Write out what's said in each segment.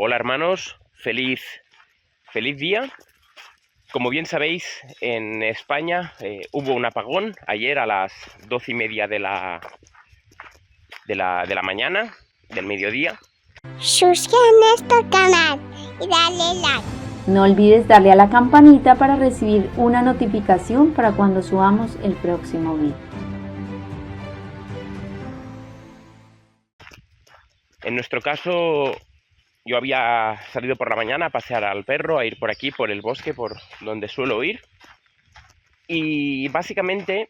Hola hermanos, feliz día. Como bien sabéis, en España hubo un apagón ayer a las 12:30 de la mañana, del mediodía. Suscríbete a este canal y dale like. No olvides darle a la campanita para recibir una notificación para cuando subamos el próximo video. En nuestro caso, yo había salido por la mañana a pasear al perro, a ir por aquí, por el bosque, por donde suelo ir. Y básicamente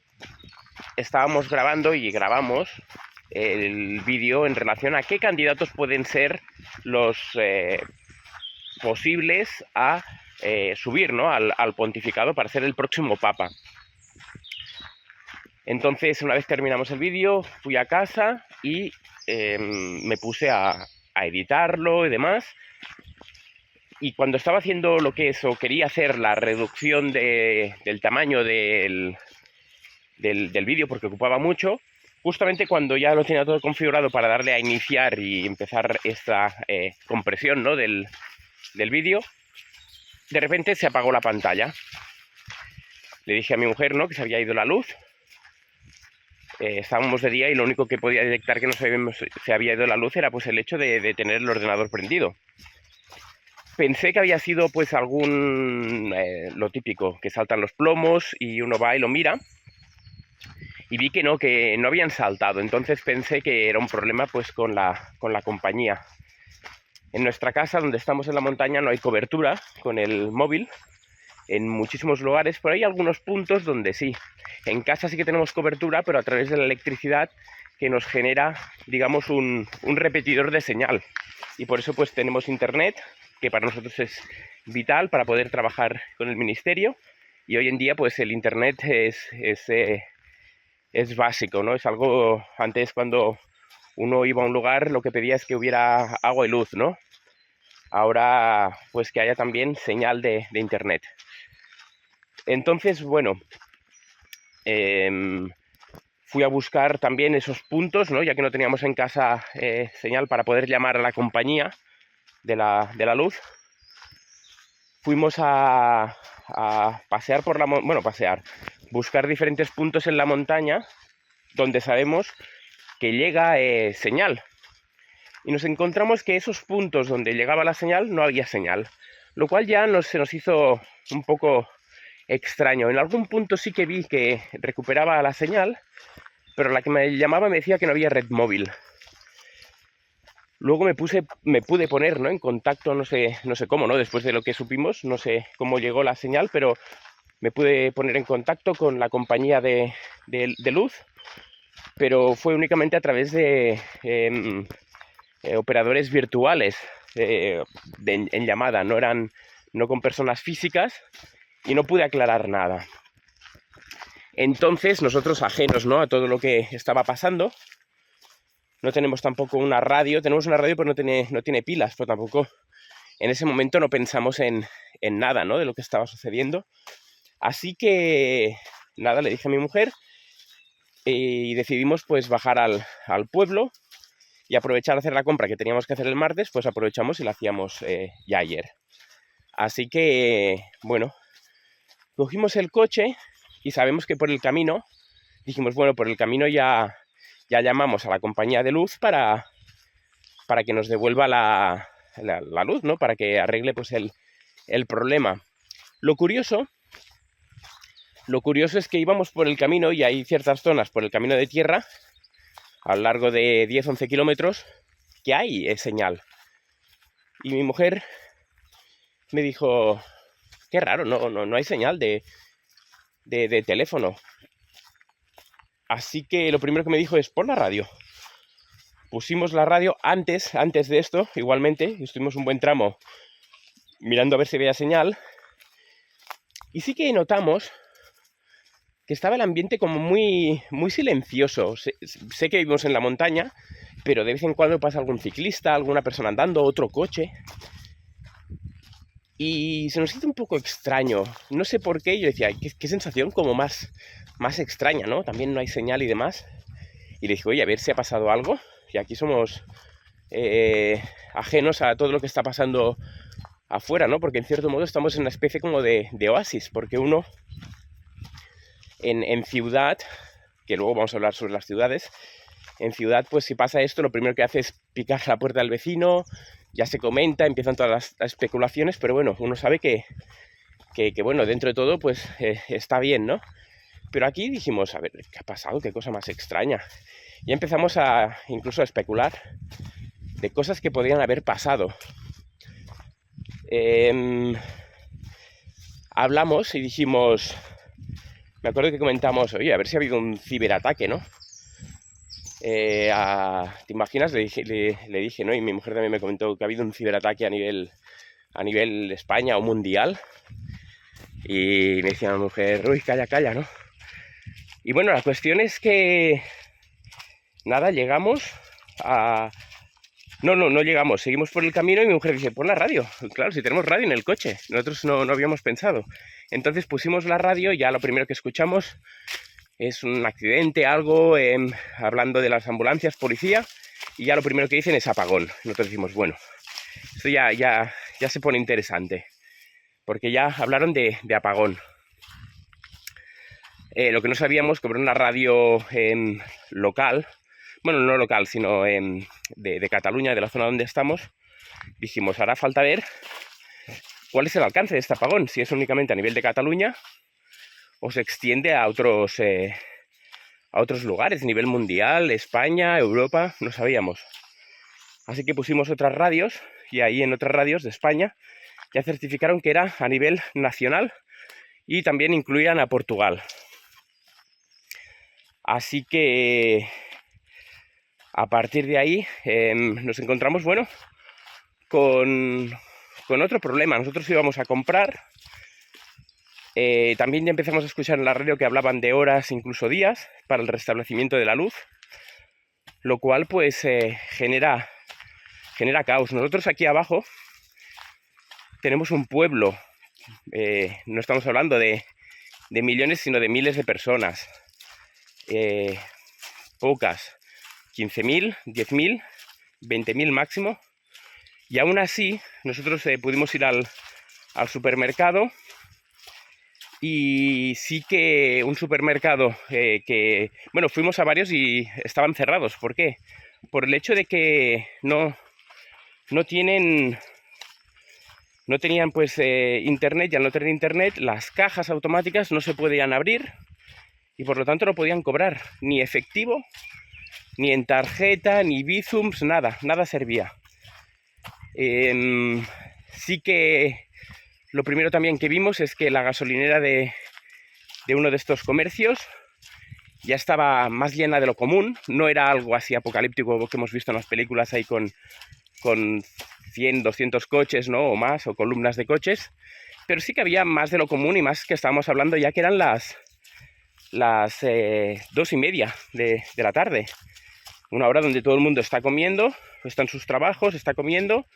estábamos grabando y grabamos el vídeo en relación a qué candidatos pueden ser los posibles a subir, ¿no?, al pontificado para ser el próximo papa. Entonces, una vez terminamos el vídeo, fui a casa y me puse a editarlo y demás. Y cuando estaba haciendo lo que es, o quería hacer la reducción del tamaño del vídeo, porque ocupaba mucho, justamente cuando ya lo tenía todo configurado para darle a iniciar y empezar esta compresión, ¿no?, del vídeo, de repente se apagó la pantalla. Le dije a mi mujer, ¿no?, que se había ido la luz. Estábamos de día y lo único que podía detectar que no se había ido la luz era pues el hecho de tener el ordenador prendido. Pensé que había sido pues algún, lo típico, que saltan los plomos y uno va y lo mira, y vi que no habían saltado. Entonces pensé que era un problema pues con la compañía. En nuestra casa, donde estamos en la montaña, no hay cobertura con el móvil en muchísimos lugares, pero hay algunos puntos donde sí. En casa sí que tenemos cobertura, pero a través de la electricidad, que nos genera, digamos, un repetidor de señal. Y por eso pues tenemos internet, que para nosotros es vital para poder trabajar con el ministerio. Y hoy en día pues el internet es básico, ¿no? Es algo, antes cuando uno iba a un lugar lo que pedía es que hubiera agua y luz, ¿no? Ahora pues que haya también señal de internet. Entonces, bueno, fui a buscar también esos puntos, ¿no?, ya que no teníamos en casa señal para poder llamar a la compañía de la luz. Fuimos a pasear por buscar diferentes puntos en la montaña donde sabemos que llega señal. Y nos encontramos que esos puntos donde llegaba la señal no había señal, lo cual ya se nos hizo un poco extraño. En algún punto sí que vi que recuperaba la señal, pero la que me llamaba me decía que no había red móvil. Luego me pude poner, ¿no?, en contacto, no sé cómo, ¿no?, después de lo que supimos, no sé cómo llegó la señal, pero me pude poner en contacto con la compañía de luz, pero fue únicamente a través de operadores virtuales en llamada, no con personas físicas, y no pude aclarar nada. Entonces nosotros, ajenos, ¿no?, a todo lo que estaba pasando, no tenemos tampoco una radio. Tenemos una radio pero no tiene pilas, pero tampoco en ese momento no pensamos en nada, ¿no?, de lo que estaba sucediendo. Así que nada, le dije a mi mujer y decidimos pues bajar al pueblo y aprovechar a hacer la compra que teníamos que hacer el martes. Pues aprovechamos y la hacíamos ya ayer. Así que bueno, cogimos el coche y sabemos que por el camino, dijimos, bueno, por el camino ya llamamos a la compañía de luz para que nos devuelva la luz, ¿no?, para que arregle pues el problema. Lo curioso es que íbamos por el camino y hay ciertas zonas por el camino de tierra, a lo largo de 10-11 kilómetros, que hay señal. Y mi mujer me dijo, qué raro, no hay señal de teléfono. Así que lo primero que me dijo es, pon la radio. Pusimos la radio antes de esto, igualmente, y estuvimos un buen tramo mirando a ver si veía señal. Y sí que notamos que estaba el ambiente como muy, muy silencioso. Sé que vivimos en la montaña, pero de vez en cuando pasa algún ciclista, alguna persona andando, otro coche. Y se nos hizo un poco extraño. No sé por qué. Yo decía, qué sensación como más extraña, ¿no? También no hay señal y demás. Y le dije, oye, a ver si ha pasado algo. Y aquí somos ajenos a todo lo que está pasando afuera, ¿no? Porque en cierto modo estamos en una especie como de oasis, porque uno en ciudad, que luego vamos a hablar sobre las ciudades, en ciudad, pues si pasa esto, lo primero que hace es picar la puerta del vecino, ya se comenta, empiezan todas las especulaciones, pero bueno, uno sabe que bueno, dentro de todo, pues está bien, ¿no? Pero aquí dijimos, a ver, ¿qué ha pasado? ¿Qué cosa más extraña? Y empezamos incluso a especular de cosas que podrían haber pasado. Hablamos y dijimos, me acuerdo que comentamos, oye, a ver si ha habido un ciberataque, ¿no? ¿Te imaginas? Le dije, ¿no? Y mi mujer también me comentó que ha habido un ciberataque a nivel España o mundial. Y me decía mi mujer, uy, calla, ¿no? Y bueno, la cuestión es que, nada, llegamos a... No llegamos, seguimos por el camino y mi mujer dice, pon la radio. Claro, si tenemos radio en el coche, nosotros no habíamos pensado. Entonces pusimos la radio y ya lo primero que escuchamos es un accidente, algo, hablando de las ambulancias, policía, y ya lo primero que dicen es apagón. Nosotros decimos, bueno, esto ya se pone interesante, porque ya hablaron de apagón. Lo que no sabíamos, que era una radio local, bueno, no local, sino de Cataluña, de la zona donde estamos, dijimos, hará falta ver cuál es el alcance de este apagón, si es únicamente a nivel de Cataluña o se extiende a otros lugares, a nivel mundial, España, Europa, no sabíamos. Así que pusimos otras radios y ahí en otras radios de España ya certificaron que era a nivel nacional y también incluían a Portugal. Así que a partir de ahí nos encontramos, bueno, con otro problema. Nosotros íbamos a comprar, también ya empezamos a escuchar en la radio que hablaban de horas, incluso días, para el restablecimiento de la luz, lo cual pues genera caos. Nosotros aquí abajo tenemos un pueblo, no estamos hablando de millones, sino de miles de personas. Pocas, 15.000, 10.000, 20.000 máximo, y aún así nosotros pudimos ir al supermercado, y sí que un supermercado que, bueno, fuimos a varios y estaban cerrados. ¿Por qué? Por el hecho de que no tenían pues internet, y al no tener internet las cajas automáticas no se podían abrir y por lo tanto no podían cobrar ni efectivo, ni en tarjeta, ni Bizums, nada servía. Sí que lo primero también que vimos es que la gasolinera de uno de estos comercios ya estaba más llena de lo común, no era algo así apocalíptico que hemos visto en las películas ahí con 100, 200 coches, ¿no? O más, o columnas de coches, pero sí que había más de lo común, y más que estábamos hablando ya que eran las 2:30 de la tarde, una hora donde todo el mundo está comiendo, está en sus trabajos, está comiendo,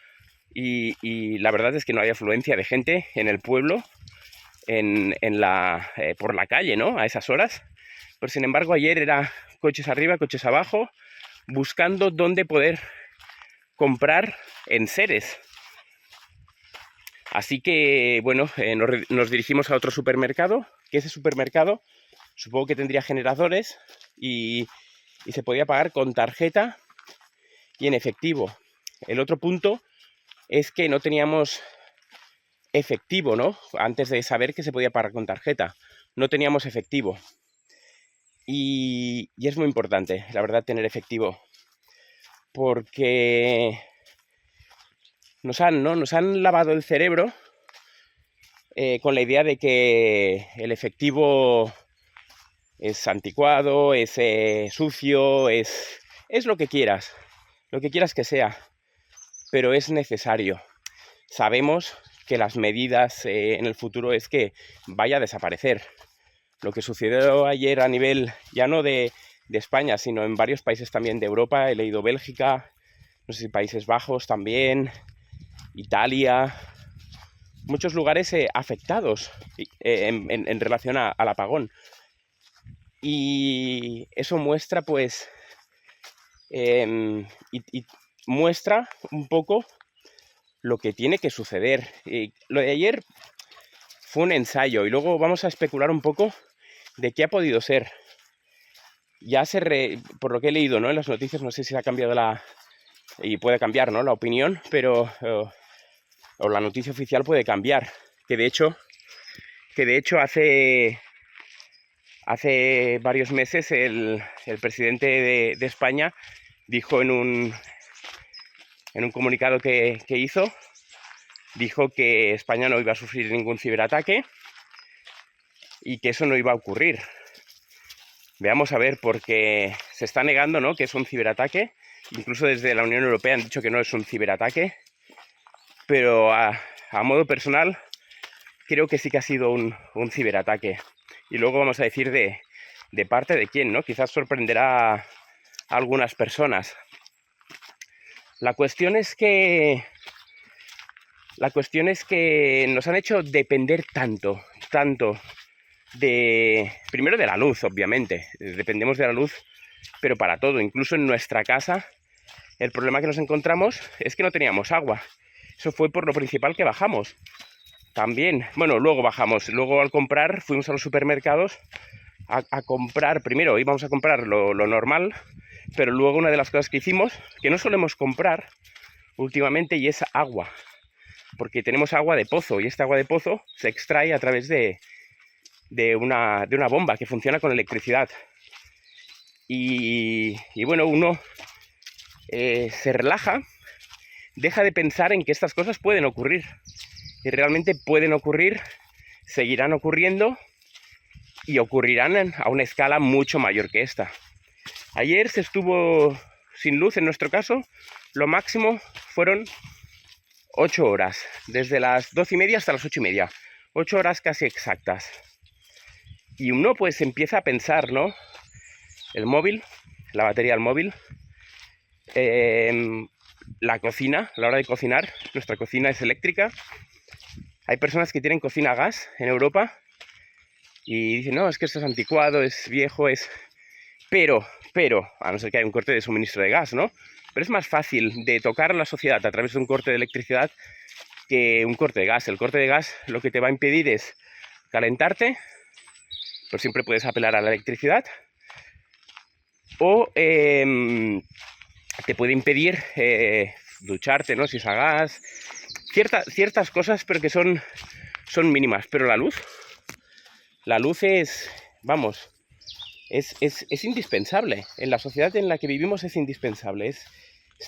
y la verdad es que no hay afluencia de gente en el pueblo, por la calle, ¿no? A esas horas. Pero sin embargo ayer era coches arriba, coches abajo, buscando dónde poder comprar enseres. Así que, bueno, nos dirigimos a otro supermercado, que ese supermercado supongo que tendría generadores y se podía pagar con tarjeta y en efectivo. El otro punto es que no teníamos efectivo, ¿no? Antes de saber que se podía pagar con tarjeta, no teníamos efectivo. Y es muy importante, la verdad, tener efectivo, porque nos han lavado el cerebro con la idea de que el efectivo es anticuado, es sucio, es lo que quieras que sea, pero es necesario. Sabemos que las medidas en el futuro es que vaya a desaparecer. Lo que sucedió ayer a nivel ya no de España, sino en varios países también de Europa, he leído Bélgica, no sé si Países Bajos también, Italia, muchos lugares afectados en relación al apagón. Y eso muestra pues y muestra un poco lo que tiene que suceder. Lo de ayer fue un ensayo y luego vamos a especular un poco de qué ha podido ser. Por lo que he leído, ¿no?, en las noticias, no sé si ha cambiado y puede cambiar, ¿no?, la opinión, pero o la noticia oficial puede cambiar. Que de hecho hace varios meses el presidente de España dijo en un comunicado que hizo, dijo que España no iba a sufrir ningún ciberataque y que eso no iba a ocurrir. Veamos a ver, porque se está negando, ¿no?, que es un ciberataque. Incluso desde la Unión Europea han dicho que no es un ciberataque. Pero a modo personal creo que sí que ha sido un ciberataque. Y luego vamos a decir de parte de quién, ¿no? Quizás sorprenderá a algunas personas. La cuestión es que nos han hecho depender tanto primero de la luz, obviamente. Dependemos de la luz, pero para todo. Incluso en nuestra casa, el problema que nos encontramos es que no teníamos agua. Eso fue por lo principal que bajamos. También, bueno, luego bajamos. Luego al comprar, fuimos a los supermercados a comprar. Primero íbamos a comprar lo normal, pero luego una de las cosas que hicimos, que no solemos comprar últimamente, y es agua. Porque tenemos agua de pozo, y esta agua de pozo se extrae a través de una bomba que funciona con electricidad. Y bueno, uno se relaja, deja de pensar en que estas cosas pueden ocurrir. Y realmente pueden ocurrir, seguirán ocurriendo y ocurrirán a una escala mucho mayor que esta. Ayer se estuvo sin luz, en nuestro caso, lo máximo fueron 8 horas, desde las 12:30 hasta las 8:30, 8 horas casi exactas. Y uno pues empieza a pensar, ¿no? El móvil, la batería del móvil, la cocina, a la hora de cocinar, nuestra cocina es eléctrica. Hay personas que tienen cocina a gas en Europa y dicen, no, es que esto es anticuado, es viejo, Pero, a no ser que haya un corte de suministro de gas, ¿no? Pero es más fácil de tocar a la sociedad a través de un corte de electricidad que un corte de gas. El corte de gas lo que te va a impedir es calentarte, pues siempre puedes apelar a la electricidad, o te puede impedir ducharte, ¿no?, si es a gas. Ciertas cosas, pero que son mínimas. Pero la luz es, vamos, es indispensable. En la sociedad en la que vivimos es indispensable. Es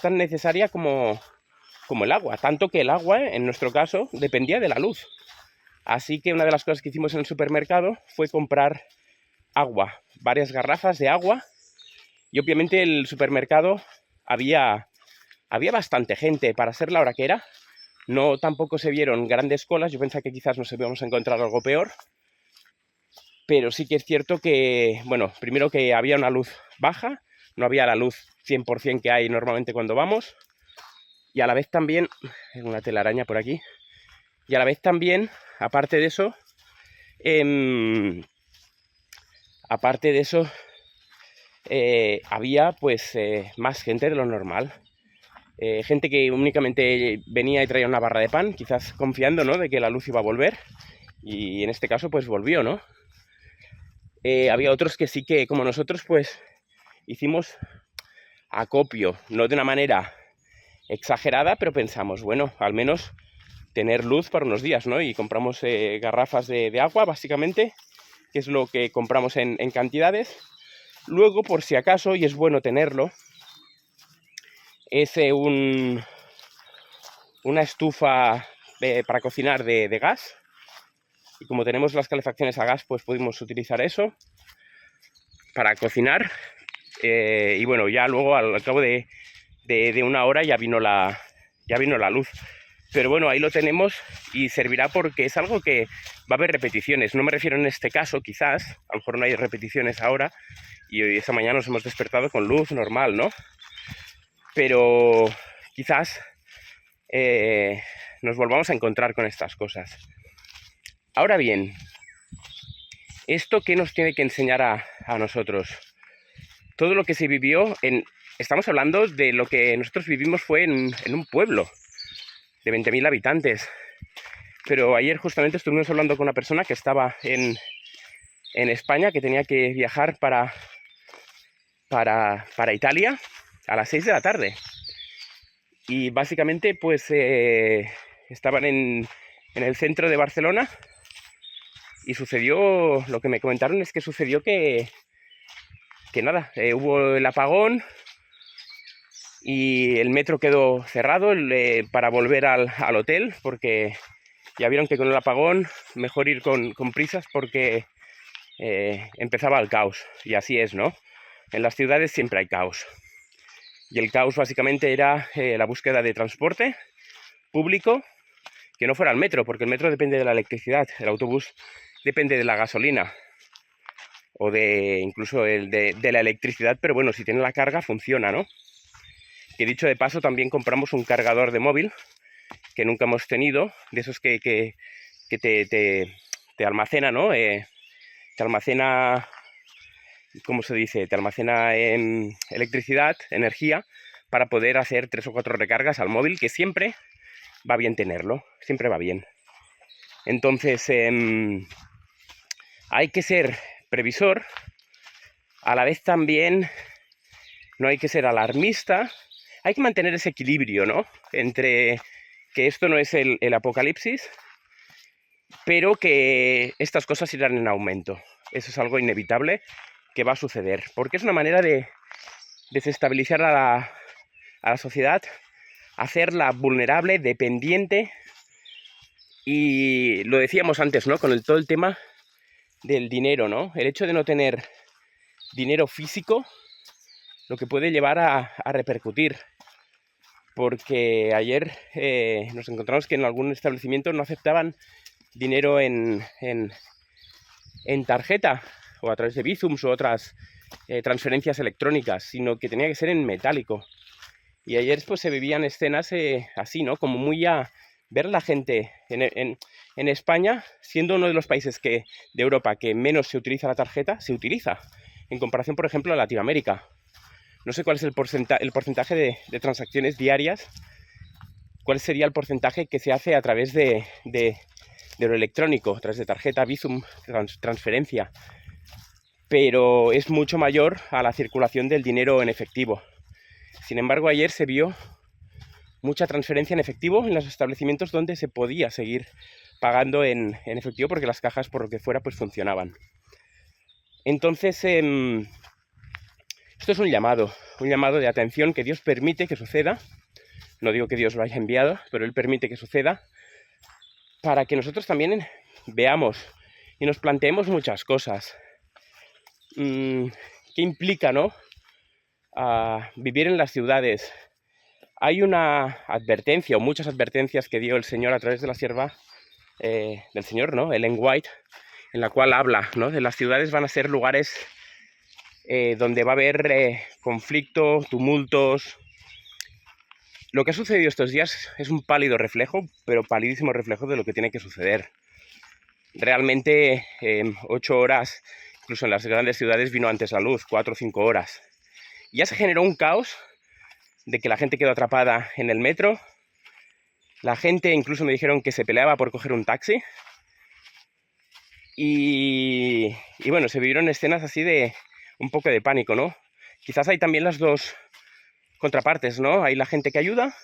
tan necesaria como el agua. Tanto que el agua, en nuestro caso, dependía de la luz. Así que una de las cosas que hicimos en el supermercado fue comprar agua, varias garrafas de agua. Y obviamente el supermercado había bastante gente para ser la hora que era. No, tampoco se vieron grandes colas. Yo pensaba que quizás nos íbamos a encontrar algo peor. Pero sí que es cierto que, bueno, primero que había una luz baja, no había la luz 100% que hay normalmente cuando vamos. Y a la vez también, una telaraña por aquí, y a la vez también, aparte de eso, había pues más gente de lo normal. Gente que únicamente venía y traía una barra de pan, quizás confiando, ¿no?, de que la luz iba a volver. Y en este caso pues volvió, ¿no? Había otros que sí que, como nosotros, pues hicimos acopio, no de una manera exagerada, pero pensamos, bueno, al menos tener luz para unos días, ¿no? Y compramos garrafas de agua, básicamente, que es lo que compramos en cantidades. Luego, por si acaso, y es bueno tenerlo, es una estufa para cocinar de gas. Y como tenemos las calefacciones a gas, pues pudimos utilizar eso para cocinar. Y bueno, ya luego al cabo de una hora ya vino la luz. Pero bueno, ahí lo tenemos y servirá porque es algo que va a haber repeticiones. No me refiero en este caso, quizás, a lo mejor no hay repeticiones ahora y hoy, esta mañana nos hemos despertado con luz normal, ¿no? Pero quizás nos volvamos a encontrar con estas cosas. Ahora bien, ¿esto qué nos tiene que enseñar a nosotros? Todo lo que se vivió estamos hablando de lo que nosotros vivimos fue en un pueblo de 20.000 habitantes. Pero ayer justamente estuvimos hablando con una persona que estaba en España, que tenía que viajar para Italia a las 6 de la tarde. Y básicamente pues estaban en el centro de Barcelona y sucedió, lo que me comentaron es que sucedió que nada, hubo el apagón y el metro quedó cerrado para volver al hotel, porque ya vieron que con el apagón mejor ir con prisas porque empezaba el caos. Y así es, ¿no? En las ciudades siempre hay caos. Y el caos básicamente era la búsqueda de transporte público que no fuera el metro, porque el metro depende de la electricidad, el autobús depende de la gasolina o incluso de la electricidad, pero bueno, si tiene la carga funciona, ¿no? Que dicho de paso, también compramos un cargador de móvil que nunca hemos tenido, de esos que te almacena, ¿no? Te almacena, ¿cómo se dice? Te almacena electricidad, energía, para poder hacer 3 o 4 recargas al móvil, que siempre va bien tenerlo, siempre va bien. Entonces, hay que ser previsor, a la vez también no hay que ser alarmista, hay que mantener ese equilibrio, ¿no? Entre que esto no es el apocalipsis, pero que estas cosas irán en aumento. Eso es algo inevitable que va a suceder, porque es una manera de desestabilizar a la sociedad, hacerla vulnerable, dependiente, y lo decíamos antes, ¿no? Con todo el tema del dinero, ¿no? El hecho de no tener dinero físico, lo que puede llevar a repercutir. Porque ayer nos encontramos que en algún establecimiento no aceptaban dinero en tarjeta o a través de Bizums u otras transferencias electrónicas, sino que tenía que ser en metálico. Y ayer pues se vivían escenas así, ¿no? Como muy a ver a la gente en España, siendo uno de los países de Europa que menos se utiliza la tarjeta, se utiliza, en comparación, por ejemplo, a Latinoamérica. No sé cuál es el porcentaje de transacciones diarias, cuál sería el porcentaje que se hace a través de lo electrónico, a través de tarjeta, Bizum, transferencia, pero es mucho mayor a la circulación del dinero en efectivo. Sin embargo, ayer se vio mucha transferencia en efectivo en los establecimientos donde se podía seguir pagando en efectivo porque las cajas, por lo que fuera, pues funcionaban. Entonces, esto es un llamado de atención que Dios permite que suceda. No digo que Dios lo haya enviado, pero Él permite que suceda para que nosotros también veamos y nos planteemos muchas cosas. ¿Qué implica, no? Vivir en las ciudades. Hay una advertencia, o muchas advertencias que dio el Señor a través de la sierva del Señor, ¿no? Ellen White, en la cual habla, ¿no? De las ciudades van a ser lugares donde va a haber conflicto, tumultos. Lo que ha sucedido estos días es un pálido reflejo, pero palidísimo reflejo de lo que tiene que suceder. Realmente 8 horas, incluso en las grandes ciudades, vino antes la luz, 4 o 5 horas. Ya se generó un caos de que la gente quedó atrapada en el metro. La gente incluso me dijeron que se peleaba por coger un taxi. Y bueno, se vivieron escenas así de un poco de pánico, ¿no? Quizás hay también las dos contrapartes, ¿no? Hay la gente que ayuda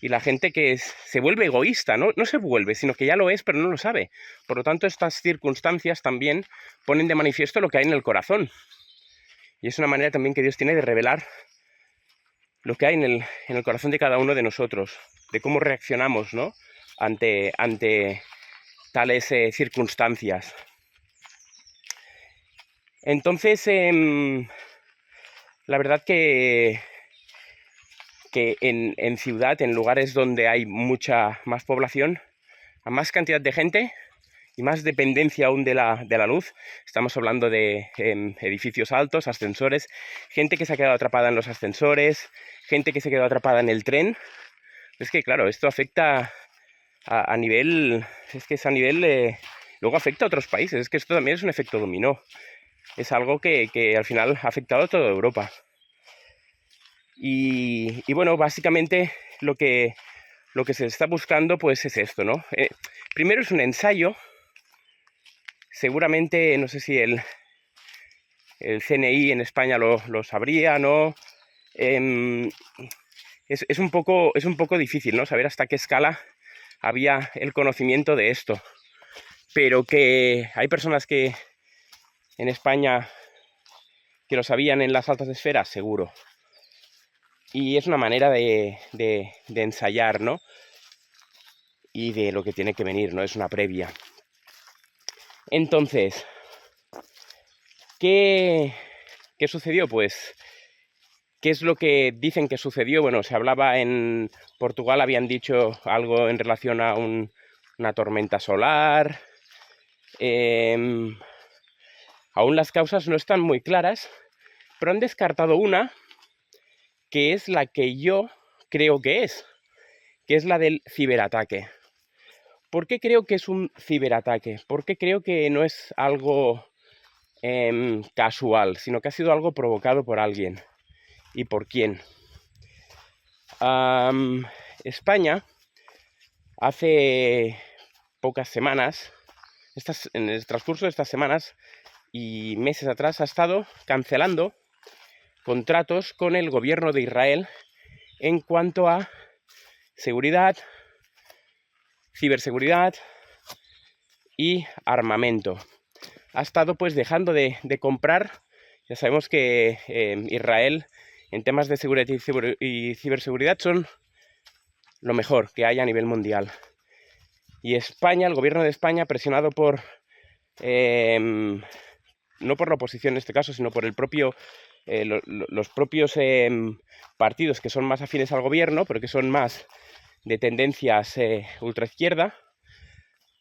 y la gente que se vuelve egoísta, ¿no? No se vuelve, sino que ya lo es, pero no lo sabe. Por lo tanto, estas circunstancias también ponen de manifiesto lo que hay en el corazón. Y es una manera también que Dios tiene de revelar lo que hay en el corazón de cada uno de nosotros, de cómo reaccionamos, ¿no? ante tales circunstancias. Entonces, la verdad que en ciudad, en lugares donde hay mucha más población, a más cantidad de gente y más dependencia aún de la luz, estamos hablando de edificios altos, ascensores, gente que se ha quedado atrapada en los ascensores, gente que se ha quedado atrapada en el tren. Es que claro, esto afecta a nivel, es que es a nivel, luego afecta a otros países, es que esto también es un efecto dominó, es algo que al final ha afectado a toda Europa. Y bueno, básicamente lo que se está buscando pues es esto, ¿no? Primero es un ensayo, seguramente, no sé si el CNI en España lo sabría, ¿no? Es un poco difícil, ¿no? Saber hasta qué escala había el conocimiento de esto, pero que hay personas que en España que lo sabían en las altas esferas, seguro. Y es una manera de ensayar, ¿no? Y de lo que tiene que venir, ¿no? Es una previa. Entonces, ¿qué sucedió? Pues, ¿qué es lo que dicen que sucedió? Bueno, se hablaba en Portugal, habían dicho algo en relación a una tormenta solar. Aún las causas no están muy claras, pero han descartado una que es la que yo creo que es la del ciberataque. ¿Por qué creo que es un ciberataque? ¿Por qué creo que no es algo casual, sino que ha sido algo provocado por alguien? ¿Y por quién? España hace pocas semanas, en el transcurso de estas semanas y meses atrás, ha estado cancelando contratos con el gobierno de Israel en cuanto a seguridad, ciberseguridad y armamento. Ha estado pues dejando de comprar. Ya sabemos que Israel en temas de seguridad y ciberseguridad son lo mejor que hay a nivel mundial. Y España, el gobierno de España, presionado por no por la oposición en este caso, sino por el propio los propios partidos que son más afines al gobierno, pero que son más de tendencias ultraizquierda,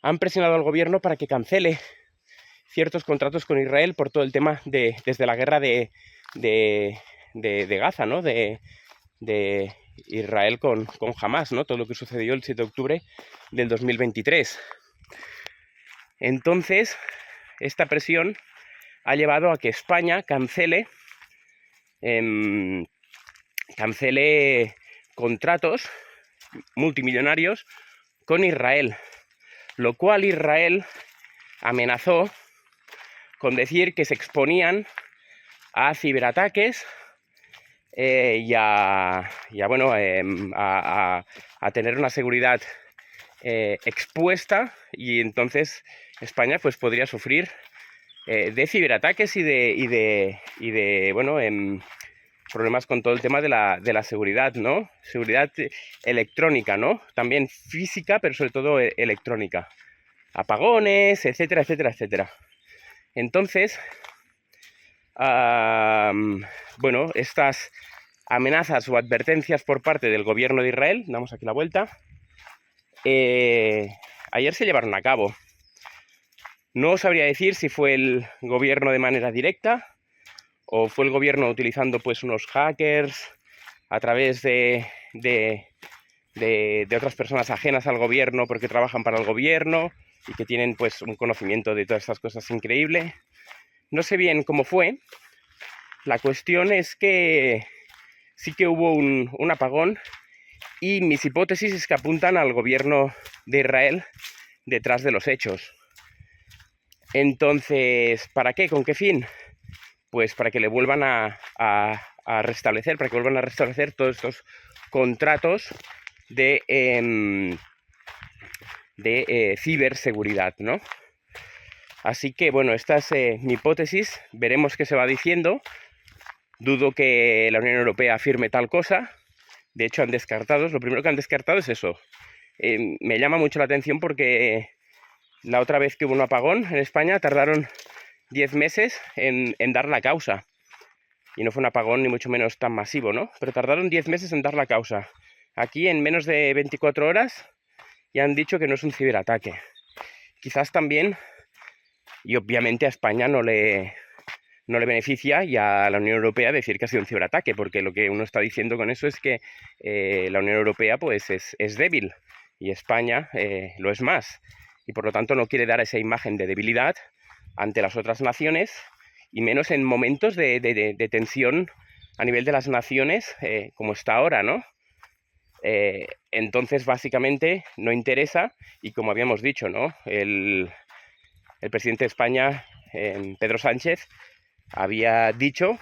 han presionado al gobierno para que cancele ciertos contratos con Israel por todo el tema desde la guerra de Gaza, ¿no? De Israel con Hamás, ¿no? Todo lo que sucedió el 7 de octubre del 2023. Entonces, esta presión ha llevado a que España cancele contratos multimillonarios con Israel, lo cual Israel amenazó con decir que se exponían a ciberataques y a tener una seguridad expuesta, y entonces España pues podría sufrir de ciberataques y de problemas con todo el tema de la seguridad, ¿no? Seguridad electrónica, ¿no? También física, pero sobre todo electrónica. Apagones, etcétera, etcétera, etcétera. Entonces, estas amenazas o advertencias por parte del gobierno de Israel, damos aquí la vuelta, ayer se llevaron a cabo. No sabría decir si fue el gobierno de manera directa o fue el gobierno utilizando pues unos hackers a través de otras personas ajenas al gobierno porque trabajan para el gobierno y que tienen pues un conocimiento de todas estas cosas increíble. No sé bien cómo fue. La cuestión es que sí que hubo un apagón, y mis hipótesis es que apuntan al gobierno de Israel detrás de los hechos. Entonces, ¿para qué? ¿Con qué fin? Pues para que le vuelvan a restablecer, todos estos contratos de ciberseguridad, ¿no? Así que, bueno, esta es mi hipótesis. Veremos qué se va diciendo. Dudo que la Unión Europea afirme tal cosa. De hecho, lo primero que han descartado es eso. Me llama mucho la atención porque la otra vez que hubo un apagón en España tardaron 10 meses en dar la causa. Y no fue un apagón ni mucho menos tan masivo, ¿no? Pero tardaron 10 meses en dar la causa. Aquí en menos de 24 horas ya han dicho que no es un ciberataque. Quizás también, y obviamente a España no le beneficia, y a la Unión Europea decir que ha sido un ciberataque, porque lo que uno está diciendo con eso es que la Unión Europea pues es débil y España lo es más, y por lo tanto no quiere dar esa imagen de debilidad ante las otras naciones, y menos en momentos de tensión a nivel de las naciones como está ahora, ¿no? Entonces, básicamente, no interesa, y como habíamos dicho, ¿no? El presidente de España, Pedro Sánchez, había dicho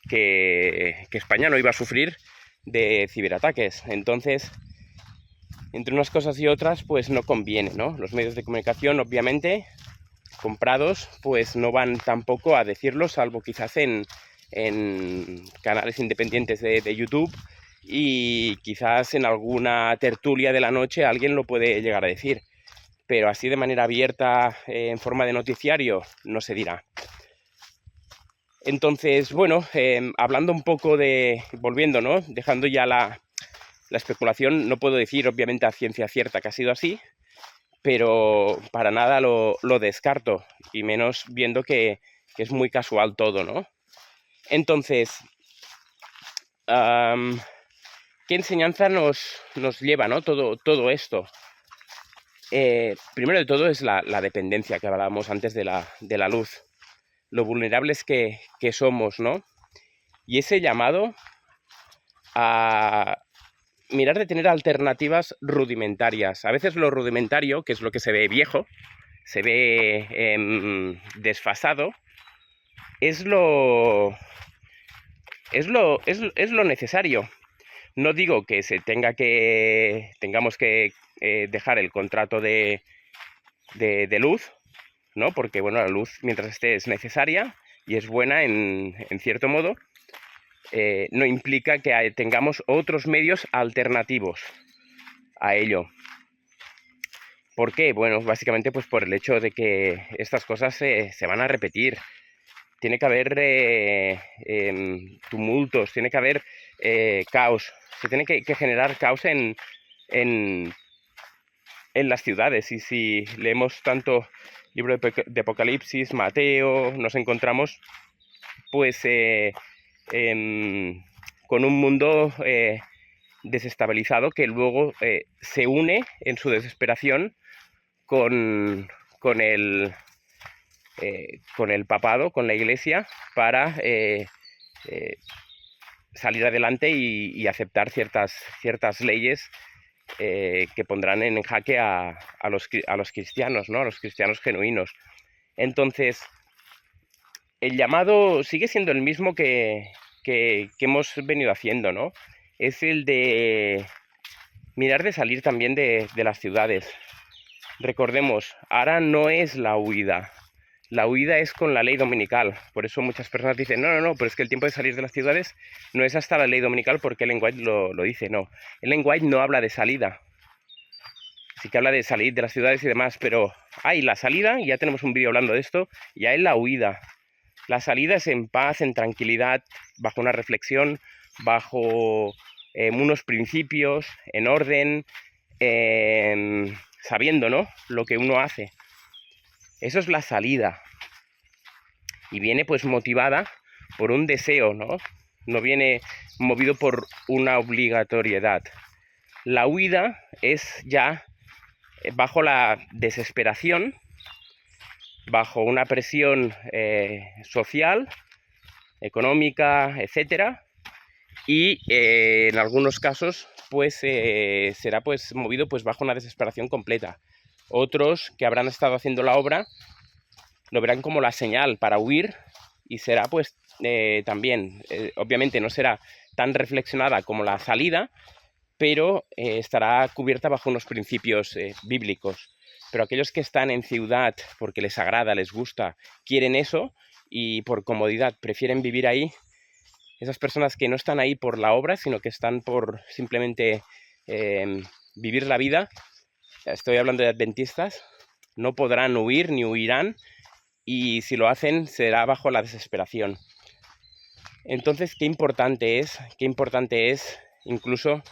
que España no iba a sufrir de ciberataques. Entonces, entre unas cosas y otras, pues no conviene, ¿no? Los medios de comunicación, obviamente, comprados, pues no van tampoco a decirlo, salvo quizás en canales independientes de YouTube, y quizás en alguna tertulia de la noche alguien lo puede llegar a decir, pero así de manera abierta, en forma de noticiario, no se dirá. Entonces, bueno, hablando un poco volviendo, ¿no? Dejando ya la especulación, no puedo decir obviamente a ciencia cierta que ha sido así, pero para nada lo descarto, y menos viendo que es muy casual todo, ¿no? Entonces, ¿qué enseñanza nos lleva, ¿no? Todo esto? Primero de todo es la dependencia que hablábamos antes de la luz, lo vulnerables que somos, ¿no? Y ese llamado a mirar de tener alternativas rudimentarias. A veces lo rudimentario, que es lo que se ve viejo, se ve desfasado, es lo necesario. No digo que tengamos que dejar el contrato de luz, ¿no? Porque, bueno, la luz, mientras esté, es necesaria y es buena en cierto modo. No implica que tengamos otros medios alternativos a ello. ¿Por qué? Bueno, básicamente pues por el hecho de que estas cosas se van a repetir. Tiene que haber tumultos, tiene que haber caos. Se tiene que generar caos en las ciudades. Y si leemos tanto libro de Apocalipsis, Mateo, nos encontramos pues con un mundo desestabilizado que luego se une en su desesperación con el papado, con la iglesia, para salir adelante y aceptar ciertas leyes que pondrán en jaque a los cristianos, ¿no? A los cristianos genuinos. Entonces, el llamado sigue siendo el mismo que hemos venido haciendo, ¿no? Es el de mirar de salir también de las ciudades. Recordemos, ahora no es la huida. La huida es con la ley dominical. Por eso muchas personas dicen, no, pero es que el tiempo de salir de las ciudades no es hasta la ley dominical, porque Ellen White lo dice, no. Ellen White no habla de salida. Sí que habla de salir de las ciudades y demás, pero hay la salida, y ya tenemos un vídeo hablando de esto, y hay la huida. La salida es en paz, en tranquilidad, bajo una reflexión, bajo unos principios, en orden, sabiendo, ¿no?, lo que uno hace. Eso es la salida. Y viene pues motivada por un deseo, ¿no? No viene movido por una obligatoriedad. La huida es ya bajo la desesperación, bajo una presión social, económica, etcétera, y en algunos casos pues será pues movido pues bajo una desesperación completa. Otros que habrán estado haciendo la obra lo verán como la señal para huir, y será pues también, obviamente no será tan reflexionada como la salida, pero estará cubierta bajo unos principios bíblicos. Pero aquellos que están en ciudad porque les agrada, les gusta, quieren eso, y por comodidad prefieren vivir ahí, esas personas que no están ahí por la obra, sino que están por simplemente vivir la vida, estoy hablando de adventistas, no podrán huir ni huirán, y si lo hacen será bajo la desesperación. Entonces, qué importante es incluso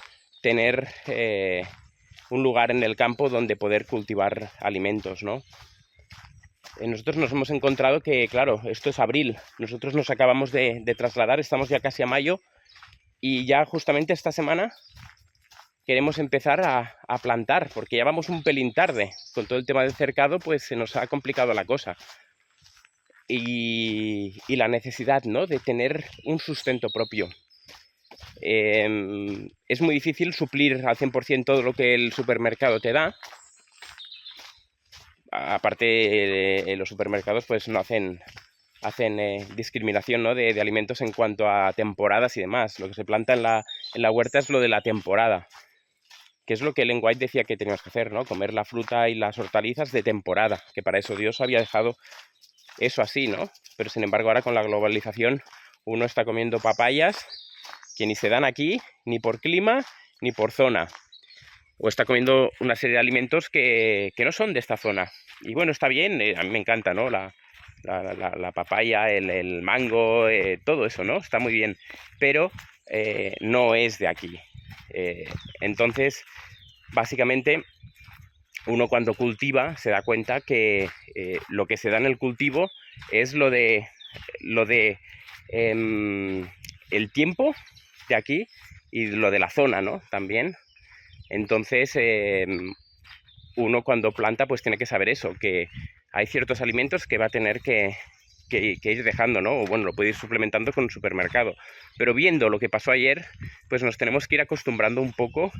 tener un lugar en el campo donde poder cultivar alimentos, ¿no? Nosotros nos hemos encontrado que, claro, esto es abril, nosotros nos acabamos de trasladar, estamos ya casi a mayo, y ya justamente esta semana queremos empezar a plantar, porque ya vamos un pelín tarde. Con todo el tema del cercado, pues se nos ha complicado la cosa. Y la necesidad, ¿no?, de tener un sustento propio. es muy difícil suplir al 100% todo lo que el supermercado te da. Aparte, los supermercados pues no hacen discriminación, ¿no? de alimentos en cuanto a temporadas y demás. Lo que se planta en la huerta es lo de la temporada, que es lo que Ellen White decía que teníamos que hacer, ¿no? Comer la fruta y las hortalizas de temporada, que para eso Dios había dejado eso así, ¿no? Pero sin embargo ahora con la globalización uno está comiendo papayas que ni se dan aquí, ni por clima, ni por zona. O está comiendo una serie de alimentos que no son de esta zona. Y bueno, está bien, a mí me encanta, ¿no? La papaya, el mango, todo eso, ¿no? Está muy bien, pero no es de aquí. Entonces, básicamente, uno cuando cultiva se da cuenta que lo que se da en el cultivo es lo de el tiempo de aquí y lo de la zona, ¿no? También. Entonces, uno cuando planta pues tiene que saber eso, que hay ciertos alimentos que va a tener que ir dejando, ¿no? O bueno, lo puede ir suplementando con un supermercado. Pero viendo lo que pasó ayer, pues nos tenemos que ir acostumbrando un poco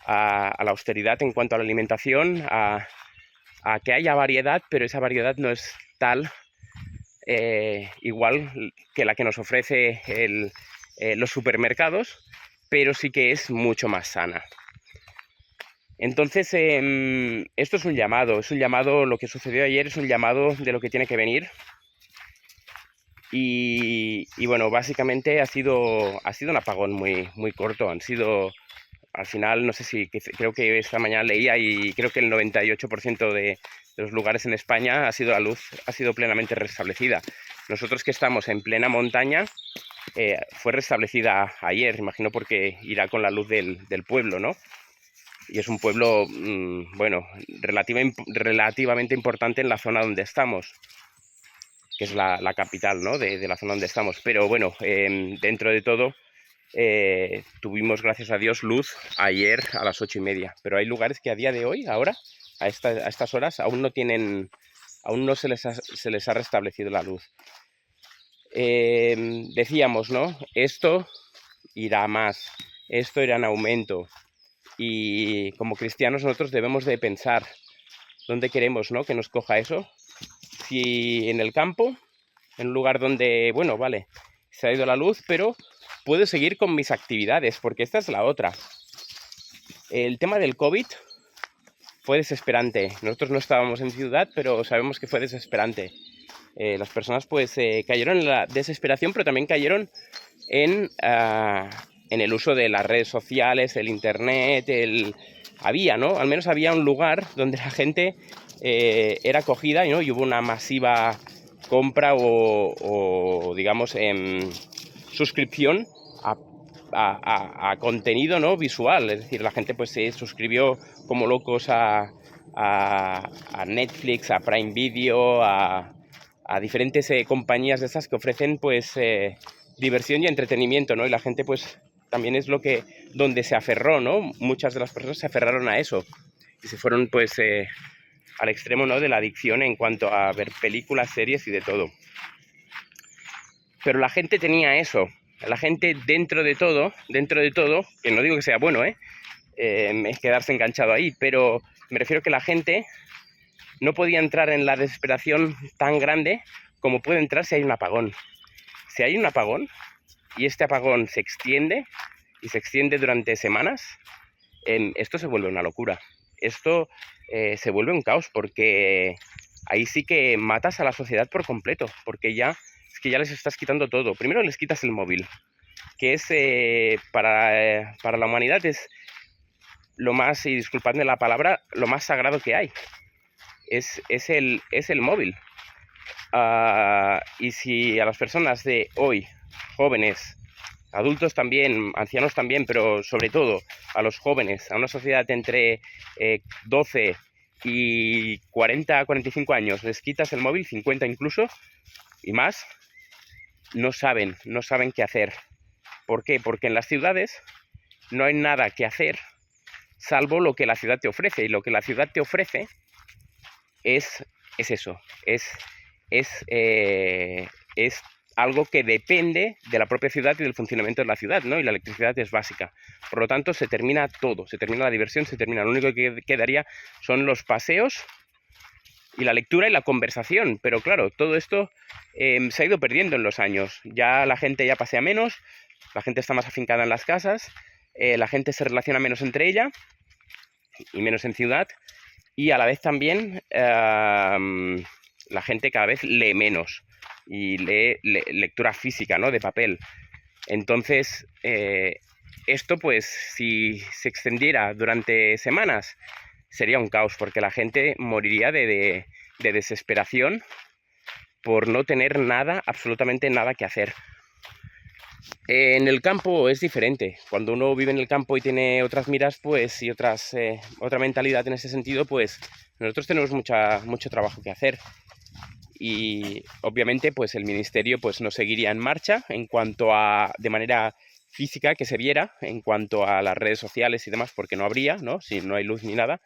a la austeridad en cuanto a la alimentación, a que haya variedad, pero esa variedad no es tal igual que la que nos ofrece los supermercados, pero sí que es mucho más sana. Entonces, esto es un llamado, lo que sucedió ayer es un llamado de lo que tiene que venir. Y bueno, básicamente ha sido un apagón muy corto. Han sido, al final, no sé si, creo que esta mañana leía y creo que el 98% de los lugares en España la luz ha sido plenamente restablecida. Nosotros que estamos en plena montaña, fue restablecida ayer, imagino porque irá con la luz del pueblo, ¿no? Y es un pueblo, bueno, relativamente importante en la zona donde estamos, que es la capital, ¿no? de la zona donde estamos. Pero bueno, dentro de todo, tuvimos, gracias a Dios, luz ayer a las 8:30. Pero hay lugares que a día de hoy, ahora, a estas horas, aún no se les ha restablecido la luz. Decíamos, ¿no? Esto irá más, esto irá en aumento. Y como cristianos nosotros debemos de pensar dónde queremos, ¿no? que nos coja eso. Si en el campo, en un lugar donde, bueno, vale, se ha ido la luz, pero puedo seguir con mis actividades, porque esta es la otra. El tema del COVID fue desesperante. Nosotros no estábamos en ciudad, pero sabemos que fue desesperante. Las personas pues cayeron en la desesperación, pero también cayeron en el uso de las redes sociales, el internet, había, ¿no? Al menos había un lugar donde la gente era acogida, ¿no? Y hubo una masiva compra o digamos, suscripción a contenido, ¿no? visual. Es decir, la gente pues se suscribió como locos a Netflix, a Prime Video, a diferentes compañías de esas que ofrecen pues diversión y entretenimiento, ¿no? Y la gente pues también es donde se aferró, ¿no? Muchas de las personas se aferraron a eso y se fueron pues al extremo, ¿no? de la adicción en cuanto a ver películas, series y de todo. Pero la gente tenía eso, la gente dentro de todo, que no digo que sea bueno, es quedarse enganchado ahí, pero me refiero que la gente no podía entrar en la desesperación tan grande como puede entrar si hay un apagón. Si hay un apagón y este apagón se extiende durante semanas, esto se vuelve una locura. Esto se vuelve un caos, porque ahí sí que matas a la sociedad por completo, porque ya les estás quitando todo. Primero les quitas el móvil, que es para la humanidad es lo más, y disculpadme la palabra, lo más sagrado que hay. Es el móvil. Y si a las personas de hoy, jóvenes, adultos también, ancianos también, pero sobre todo a los jóvenes, a una sociedad entre 12 y 40, 45 años, les quitas el móvil, 50 incluso, y más, no saben qué hacer. ¿Por qué? Porque en las ciudades no hay nada que hacer salvo lo que la ciudad te ofrece, y lo que la ciudad te ofrece es eso, es algo que depende de la propia ciudad y del funcionamiento de la ciudad, ¿no? Y la electricidad es básica. Por lo tanto, se termina todo, se termina la diversión, se termina. Lo único que quedaría son los paseos y la lectura y la conversación. Pero claro, todo esto se ha ido perdiendo en los años. Ya la gente ya pasea menos, la gente está más afincada en las casas, la gente se relaciona menos entre ella y menos en ciudad. Y a la vez también la gente cada vez lee menos y lee lectura física, ¿no? De papel. Entonces, esto pues si se extendiera durante semanas sería un caos, porque la gente moriría de desesperación por no tener nada, absolutamente nada que hacer. En el campo es diferente. Cuando uno vive en el campo y tiene otras miras, pues, y otra mentalidad en ese sentido, pues nosotros tenemos mucho trabajo que hacer. Y obviamente, pues el ministerio pues no seguiría en marcha en cuanto a, de manera física, que se viera, en cuanto a las redes sociales y demás, porque no habría, ¿no? Si no hay luz ni nada.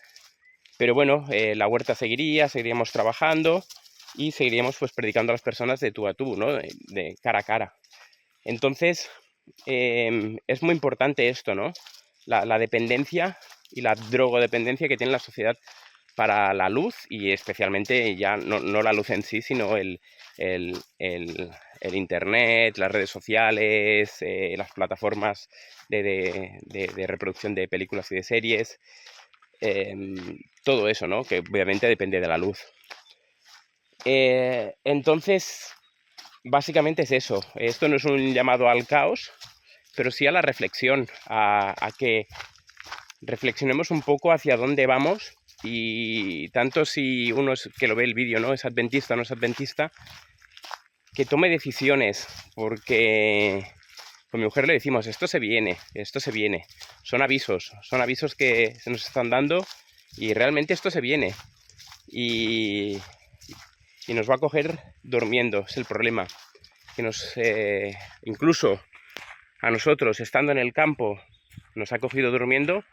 Pero bueno, la huerta seguiríamos trabajando y seguiríamos pues predicando a las personas de tú a tú, ¿no? De cara a cara. Entonces, es muy importante esto, ¿no? La dependencia y la drogodependencia que tiene la sociedad para la luz, y especialmente ya no la luz en sí, sino el internet, las redes sociales, las plataformas de reproducción de películas y de series, todo eso, ¿no? Que obviamente depende de la luz. Entonces, básicamente es eso. Esto no es un llamado al caos, pero sí a la reflexión, a que reflexionemos un poco hacia dónde vamos, y tanto si uno es, que lo ve el vídeo, ¿no? Es adventista o no es adventista, que tome decisiones, porque con mi mujer le decimos, esto se viene, son avisos que se nos están dando, y realmente esto se viene, y nos va a coger durmiendo, es el problema, que incluso a nosotros, estando en el campo, nos ha cogido durmiendo.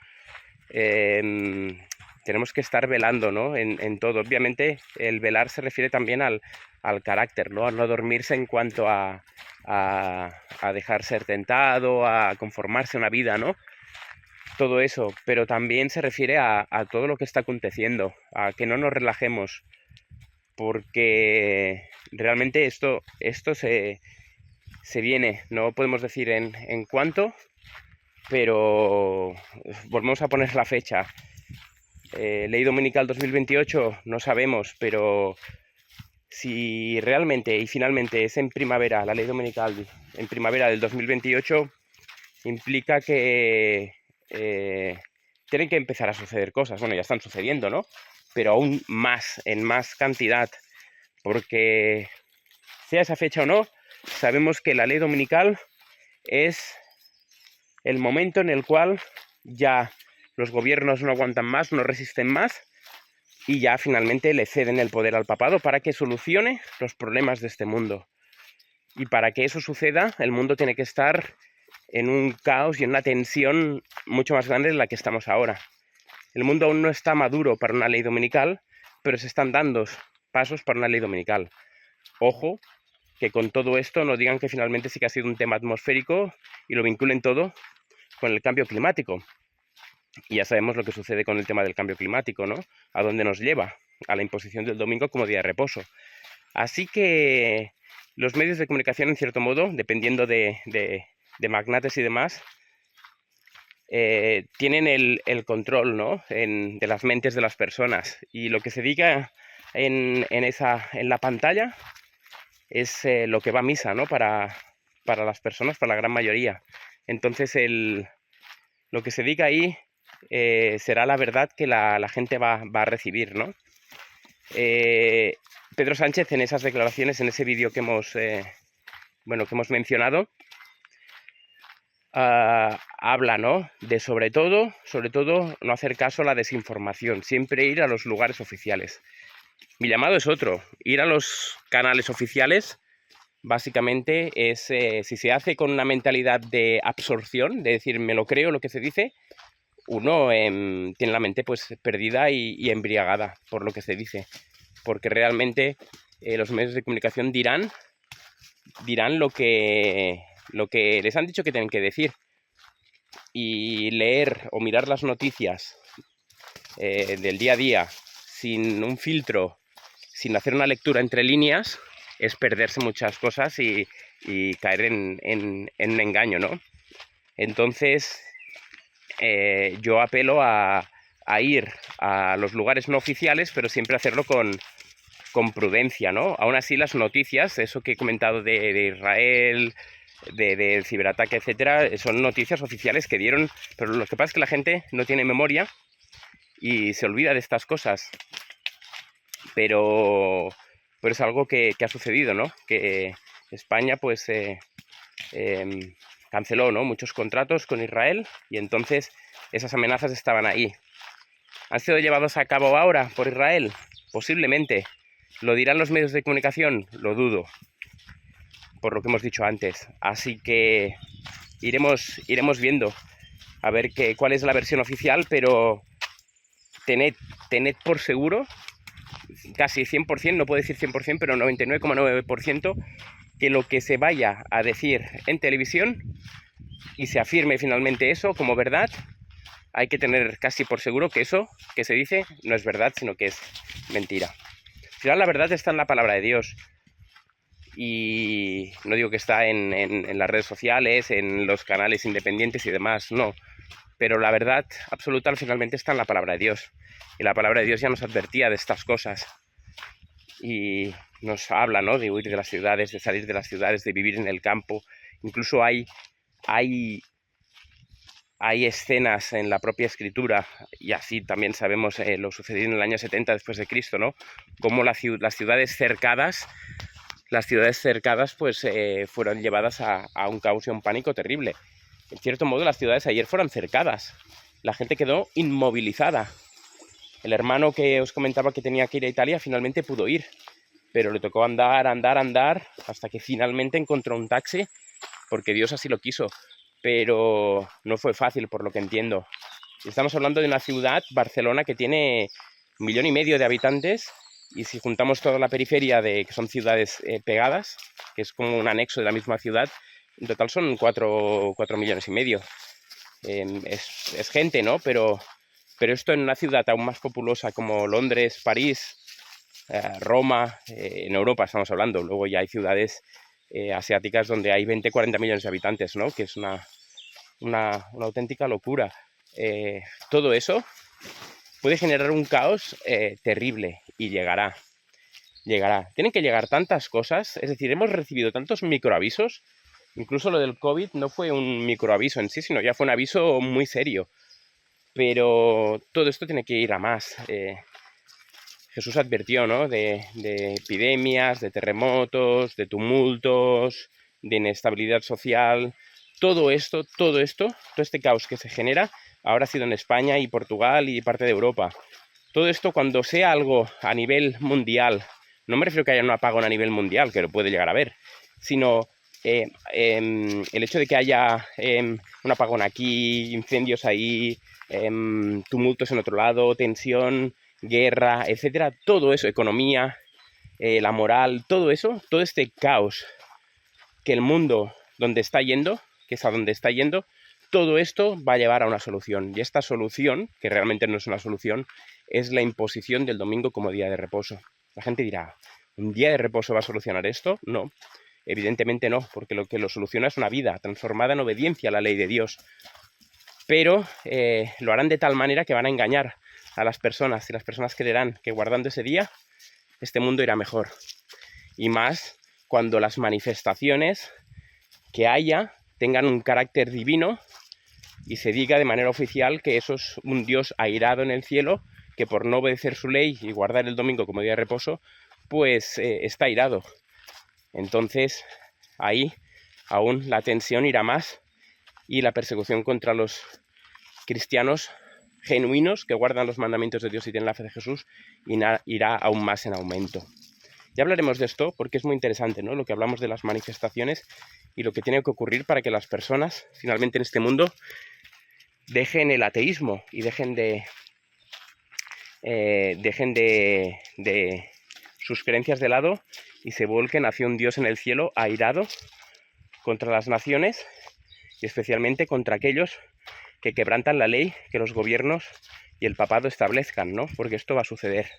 Tenemos que estar velando, ¿no? En todo. Obviamente el velar se refiere también al carácter, ¿no? A no dormirse en cuanto a dejar ser tentado, a conformarse una vida, ¿no? Todo eso, pero también se refiere a todo lo que está aconteciendo, a que no nos relajemos, porque realmente esto se viene, no podemos decir en cuánto, pero volvemos a poner la fecha. Ley Dominical 2028, no sabemos, pero si realmente y finalmente es en primavera, la Ley Dominical en primavera del 2028, implica que tienen que empezar a suceder cosas. Bueno, ya están sucediendo, ¿no? Pero aún más, en más cantidad, porque sea esa fecha o no, sabemos que la Ley Dominical es el momento en el cual ya los gobiernos no aguantan más, no resisten más, y ya finalmente le ceden el poder al papado para que solucione los problemas de este mundo. Y para que eso suceda, el mundo tiene que estar en un caos y en una tensión mucho más grande de la que estamos ahora. El mundo aún no está maduro para una ley dominical, pero se están dando pasos para una ley dominical. Ojo, que con todo esto no digan que finalmente sí que ha sido un tema atmosférico y lo vinculen todo con el cambio climático. Y ya sabemos lo que sucede con el tema del cambio climático, ¿no? A dónde nos lleva, a la imposición del domingo como día de reposo. Así que los medios de comunicación, en cierto modo, dependiendo de magnates y demás, tienen el control, ¿no? de las mentes de las personas. Y lo que se diga en la pantalla es lo que va a misa, ¿no? Para las personas, para la gran mayoría. Entonces lo que se diga ahí será la verdad que la gente va a recibir, ¿no? Pedro Sánchez, en esas declaraciones, en ese vídeo que hemos mencionado, habla, ¿no? De sobre todo no hacer caso a la desinformación, siempre ir a los lugares oficiales. Mi llamado es otro, ir a los canales oficiales. Básicamente es, si se hace con una mentalidad de absorción, de decir, me lo creo lo que se dice, uno tiene la mente pues perdida y embriagada por lo que se dice, porque realmente los medios de comunicación dirán dirán lo que les han dicho que tienen que decir. Y leer o mirar las noticias del día a día sin un filtro, sin hacer una lectura entre líneas, es perderse muchas cosas y caer en un engaño, ¿no? Entonces, yo apelo a ir a los lugares no oficiales, pero siempre hacerlo con prudencia, ¿no? Aún así, las noticias, eso que he comentado de Israel, del ciberataque, etcétera, son noticias oficiales que dieron, pero lo que pasa es que la gente no tiene memoria y se olvida de estas cosas. Pero es algo que ha sucedido, ¿no? Que España, pues, canceló, ¿no?, muchos contratos con Israel y entonces esas amenazas estaban ahí. ¿Han sido llevados a cabo ahora por Israel? Posiblemente. ¿Lo dirán los medios de comunicación? Lo dudo, por lo que hemos dicho antes. Así que iremos viendo a ver cuál es la versión oficial, pero tened por seguro, casi 100%, no puedo decir 100%, pero 99,9%, que lo que se vaya a decir en televisión y se afirme finalmente eso como verdad, hay que tener casi por seguro que eso que se dice no es verdad, sino que es mentira. Al final la verdad está en la palabra de Dios. Y no digo que está en las redes sociales, en los canales independientes y demás, no. Pero la verdad absoluta finalmente está en la palabra de Dios. Y la palabra de Dios ya nos advertía de estas cosas. Y nos habla, ¿no?, de huir de las ciudades, de salir de las ciudades, de vivir en el campo. Incluso hay escenas en la propia escritura, y así también sabemos lo sucedido en el año 70 después de Cristo, ¿no? Cómo las ciudades cercadas pues fueron llevadas a un caos y a un pánico terrible. En cierto modo, las ciudades ayer fueron cercadas. La gente quedó inmovilizada. El hermano que os comentaba que tenía que ir a Italia finalmente pudo ir, pero le tocó andar hasta que finalmente encontró un taxi, porque Dios así lo quiso. Pero no fue fácil, por lo que entiendo. Estamos hablando de una ciudad, Barcelona, que tiene 1,5 millones de habitantes, y si juntamos toda la periferia, que son ciudades pegadas, que es como un anexo de la misma ciudad, en total son 4,5 millones. Es gente, ¿no? Pero esto en una ciudad aún más populosa como Londres, París, Roma, en Europa estamos hablando. Luego ya hay ciudades asiáticas donde hay 20-40 millones de habitantes, ¿no? Que es una auténtica locura. Todo eso puede generar un caos terrible y llegará. Tienen que llegar tantas cosas, es decir, hemos recibido tantos microavisos. Incluso lo del COVID no fue un microaviso en sí, sino ya fue un aviso muy serio. Pero todo esto tiene que ir a más. Jesús advirtió, ¿no?, de epidemias, de terremotos, de tumultos, de inestabilidad social. Todo este caos que se genera, ahora ha sido en España y Portugal y parte de Europa. Todo esto, cuando sea algo a nivel mundial, no me refiero a que haya un apagón a nivel mundial, que lo puede llegar a haber, sino el hecho de que haya un apagón aquí, incendios ahí, tumultos en otro lado, tensión, guerra, etcétera, todo eso, economía, la moral, todo eso, todo este caos que el mundo donde está yendo, que es a donde está yendo, todo esto va a llevar a una solución. Y esta solución, que realmente no es una solución, es la imposición del domingo como día de reposo. La gente dirá, ¿un día de reposo va a solucionar esto? No, evidentemente no, porque lo que lo soluciona es una vida transformada en obediencia a la ley de Dios. Pero lo harán de tal manera que van a engañar a las personas, y las personas creerán que guardando ese día este mundo irá mejor. Y más cuando las manifestaciones que haya tengan un carácter divino y se diga de manera oficial que eso es un Dios airado en el cielo, que por no obedecer su ley y guardar el domingo como día de reposo, pues está airado. Entonces ahí aún la tensión irá más y la persecución contra los cristianos genuinos que guardan los mandamientos de Dios y tienen la fe de Jesús irá aún más en aumento. Ya hablaremos de esto porque es muy interesante, ¿no?, lo que hablamos de las manifestaciones y lo que tiene que ocurrir para que las personas finalmente en este mundo dejen el ateísmo y dejen de sus creencias de lado y se volquen hacia un Dios en el cielo airado contra las naciones y especialmente contra aquellos que quebrantan la ley que los gobiernos y el papado establezcan, ¿no? Porque esto va a suceder.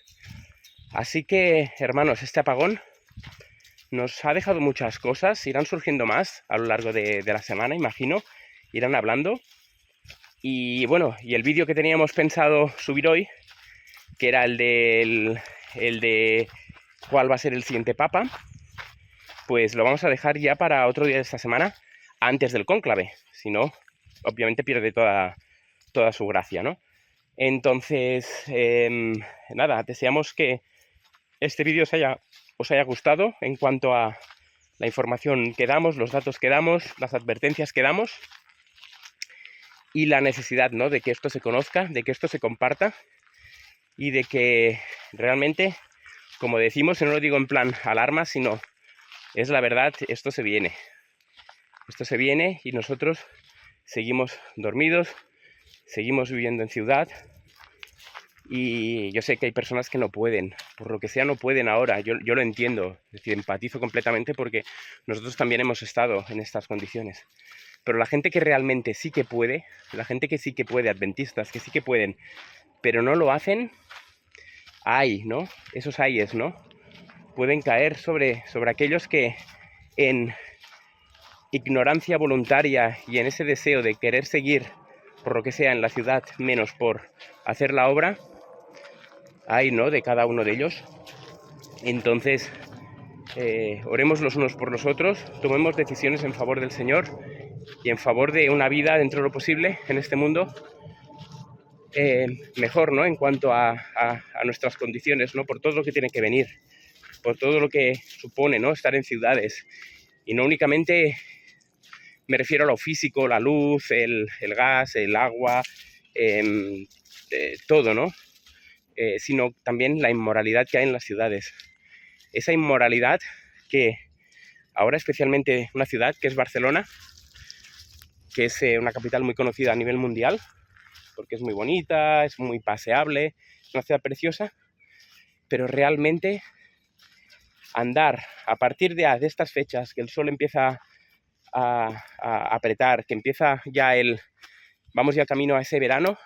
Así que, hermanos, este apagón nos ha dejado muchas cosas, irán surgiendo más a lo largo de la semana, imagino, irán hablando. Y bueno, y el vídeo que teníamos pensado subir hoy, que era el de cuál va a ser el siguiente papa, pues lo vamos a dejar ya para otro día de esta semana, antes del cónclave, si no, obviamente pierde toda su gracia, ¿no? Entonces, nada, deseamos que este vídeo os haya gustado en cuanto a la información que damos, los datos que damos, las advertencias que damos y la necesidad, ¿no?, de que esto se conozca, de que esto se comparta y de que realmente, como decimos, y no lo digo en plan alarma, sino es la verdad, esto se viene y nosotros seguimos dormidos, seguimos viviendo en ciudad. Y yo sé que hay personas que no pueden, por lo que sea no pueden ahora, yo lo entiendo, es decir, empatizo completamente porque nosotros también hemos estado en estas condiciones. Pero la gente que realmente sí que puede, la gente que sí que puede, adventistas, que sí que pueden, pero no lo hacen, hay, ¿no? Esos ayes, ¿no? Pueden caer sobre aquellos que en ignorancia voluntaria y en ese deseo de querer seguir, por lo que sea, en la ciudad, menos por hacer la obra, hay, ¿no?, de cada uno de ellos. Entonces, oremos los unos por los otros, tomemos decisiones en favor del Señor y en favor de una vida dentro de lo posible en este mundo mejor, ¿no?, en cuanto a nuestras condiciones, ¿no?, por todo lo que tiene que venir, por todo lo que supone, ¿no?, estar en ciudades. Y no únicamente me refiero a lo físico, la luz, el gas, el agua, todo, ¿no? Sino también la inmoralidad que hay en las ciudades. Esa inmoralidad que ahora especialmente una ciudad que es Barcelona, que es una capital muy conocida a nivel mundial, porque es muy bonita, es muy paseable, es una ciudad preciosa, pero realmente andar a partir de estas fechas, que el sol empieza a apretar, que empieza ya vamos ya camino a ese verano,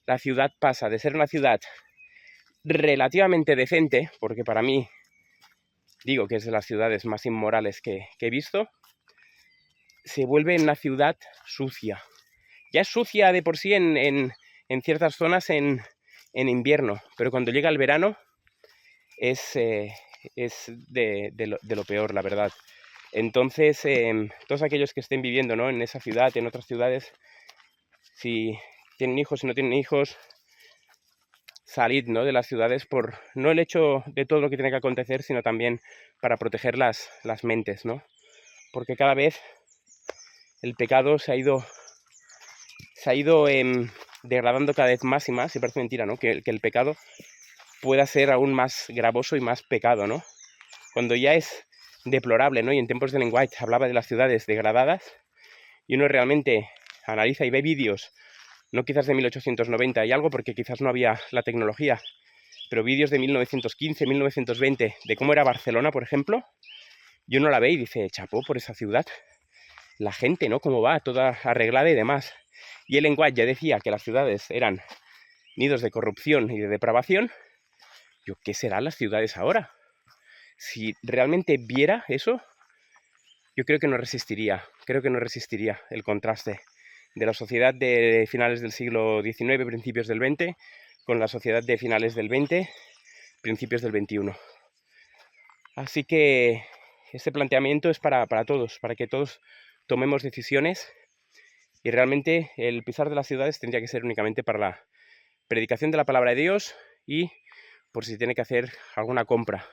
la ciudad pasa de ser una ciudad relativamente decente, porque para mí digo que es de las ciudades más inmorales que he visto, se vuelve una ciudad sucia. Ya es sucia de por sí en ciertas zonas en invierno, pero cuando llega el verano es de lo peor, la verdad. Entonces, todos aquellos que estén viviendo, ¿no?, en esa ciudad, en otras ciudades, si tienen hijos, si no tienen hijos, salid, ¿no?, de las ciudades por no el hecho de todo lo que tiene que acontecer, sino también para proteger las mentes, ¿no? Porque cada vez el pecado se ha ido degradando cada vez más y más, y parece mentira, ¿no?, que el pecado pueda ser aún más gravoso y más pecado, ¿no? Cuando ya es deplorable, ¿no? Y en tiempos de Ellen White hablaba de las ciudades degradadas, y uno realmente analiza y ve vídeos, no quizás de 1890 y algo, porque quizás no había la tecnología, pero vídeos de 1915, 1920, de cómo era Barcelona, por ejemplo, y uno la ve y dice, chapó por esa ciudad, la gente, ¿no?, cómo va, toda arreglada y demás. Y Ellen White ya decía que las ciudades eran nidos de corrupción y de depravación. Yo, ¿qué serán las ciudades ahora? Si realmente viera eso, yo creo que no resistiría el contraste de la sociedad de finales del siglo XIX, principios del XX, con la sociedad de finales del XX, principios del XXI. Así que este planteamiento es para todos, para que todos tomemos decisiones, y realmente el pisar de las ciudades tendría que ser únicamente para la predicación de la palabra de Dios y por si tiene que hacer alguna compra,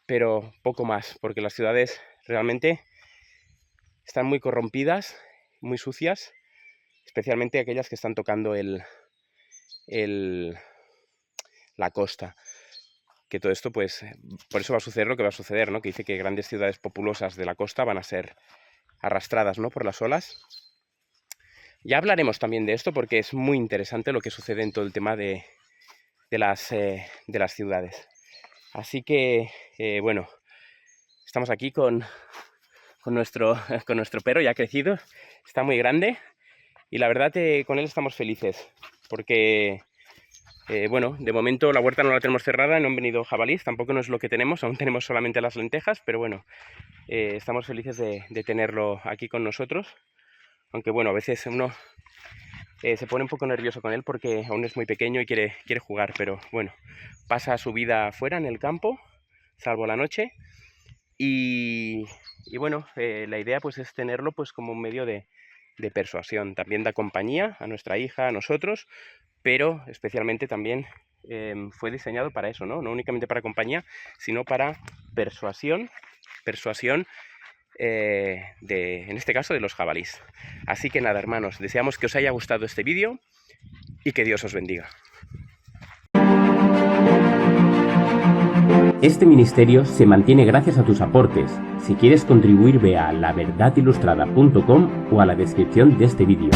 pero poco más, porque las ciudades realmente están muy corrompidas, muy sucias, especialmente aquellas que están tocando la costa. Que todo esto, pues, por eso va a suceder lo que va a suceder, ¿no? Que dice que grandes ciudades populosas de la costa van a ser arrastradas, ¿no?, por las olas. Ya hablaremos también de esto porque es muy interesante lo que sucede en todo el tema de las ciudades. Así que, bueno, Estamos aquí con nuestro perro, ya crecido, está muy grande y la verdad con él estamos felices porque, bueno, de momento la huerta no la tenemos cerrada, no han venido jabalíes, tampoco no es lo que tenemos, aún tenemos solamente las lentejas, pero bueno, estamos felices de tenerlo aquí con nosotros, aunque bueno, a veces uno se pone un poco nervioso con él porque aún es muy pequeño y quiere jugar, pero bueno, pasa su vida afuera en el campo, salvo la noche. Y bueno, la idea pues es tenerlo pues como un medio de persuasión. También da compañía a nuestra hija, a nosotros, pero especialmente también fue diseñado para eso, ¿no? No únicamente para compañía, sino para persuasión en este caso de los jabalíes. Así que nada, hermanos, deseamos que os haya gustado este vídeo y que Dios os bendiga. Este ministerio se mantiene gracias a tus aportes. Si quieres contribuir, ve a laverdadilustrada.com o a la descripción de este vídeo.